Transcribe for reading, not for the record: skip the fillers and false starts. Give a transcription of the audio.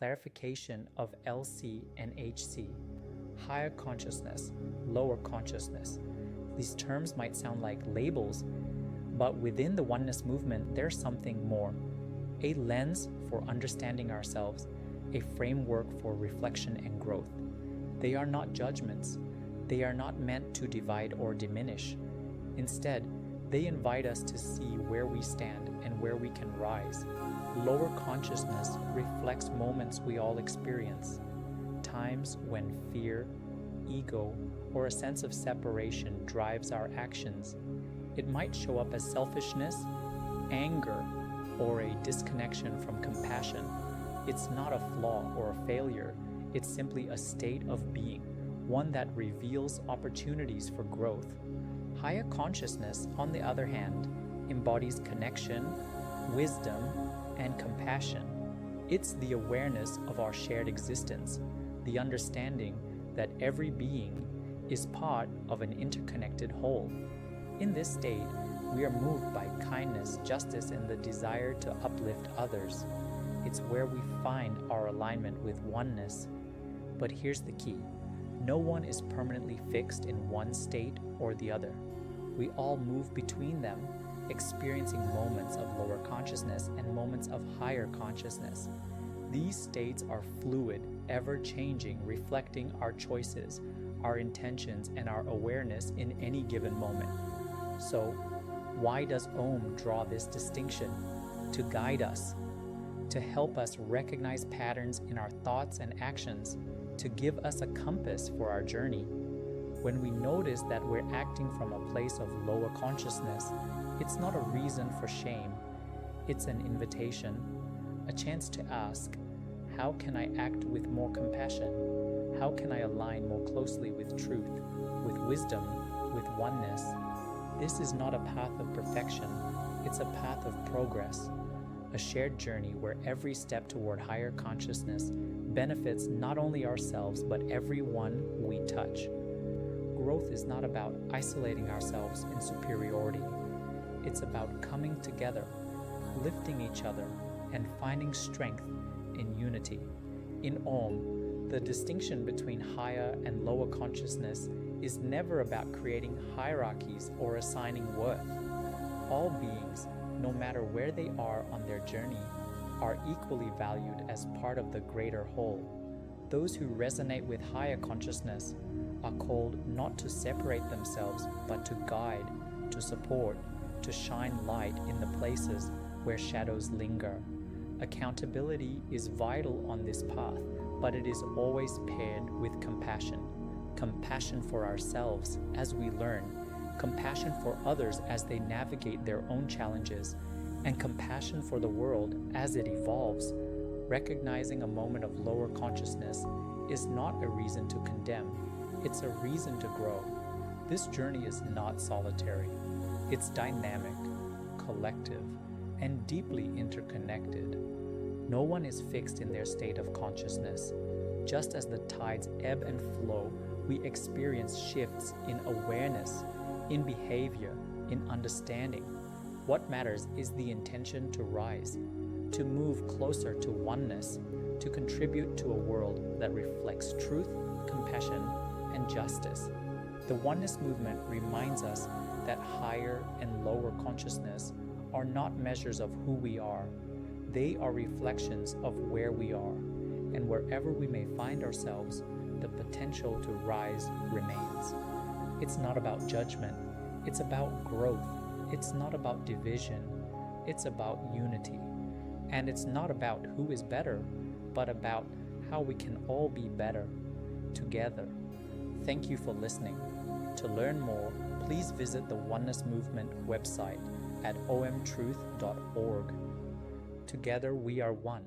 clarification of LC and HC, higher consciousness, lower consciousness. These terms might sound like labels, but within the oneness movement, there's something more. A lens for understanding ourselves, a framework for reflection and growth. They are not judgments. They are not meant to divide or diminish. Instead, they invite us to see where we stand and where we can rise. Lower consciousness reflects moments we all experience, times when fear, ego, or a sense of separation drives our actions. It might show up as selfishness, anger, or a disconnection from compassion. It's not a flaw or a failure. It's simply a state of being, one that reveals opportunities for growth. Higher consciousness, on the other hand, embodies connection, wisdom, and compassion. It's the awareness of our shared existence, the understanding that every being is part of an interconnected whole. In this state, we are moved by kindness, justice, and the desire to uplift others. It's where we find our alignment with oneness. But here's the key. No one is permanently fixed in one state or the other. We all move between them, experiencing moments of lower consciousness and moments of higher consciousness. These states are fluid, ever-changing, reflecting our choices, our intentions, and our awareness in any given moment. So, why does Om draw this distinction? To guide us, to help us recognize patterns in our thoughts and actions, to give us a compass for our journey. When we notice that we're acting from a place of lower consciousness, it's not a reason for shame. It's an invitation, a chance to ask, how can I act with more compassion? How can I align more closely with truth, with wisdom, with oneness? This is not a path of perfection, it's a path of progress, a shared journey where every step toward higher consciousness benefits not only ourselves but everyone we touch. Growth is not about isolating ourselves in superiority. It's about coming together, lifting each other, and finding strength in unity. In Om, the distinction between higher and lower consciousness is never about creating hierarchies or assigning worth. All beings, no matter where they are on their journey, are equally valued as part of the greater whole. Those who resonate with higher consciousness are called not to separate themselves, but to guide, to support, to shine light in the places where shadows linger. Accountability is vital on this path, but it is always paired with compassion. Compassion for ourselves as we learn, compassion for others as they navigate their own challenges, and compassion for the world as it evolves. Recognizing a moment of lower consciousness is not a reason to condemn, it's a reason to grow. This journey is not solitary. It's dynamic, collective, and deeply interconnected. No one is fixed in their state of consciousness. Just as the tides ebb and flow, we experience shifts in awareness, in behavior, in understanding. What matters is the intention to rise, to move closer to oneness, to contribute to a world that reflects truth, compassion, and justice. The oneness movement reminds us that higher and lower consciousness are not measures of who we are. They are reflections of where we are, and wherever we may find ourselves, the potential to rise remains. It's not about judgment, it's about growth. It's not about division, it's about unity. And it's not about who is better, but about how we can all be better together. Thank you for listening. To learn more, please visit the Oneness Movement website at omtruth.org. Together we are one.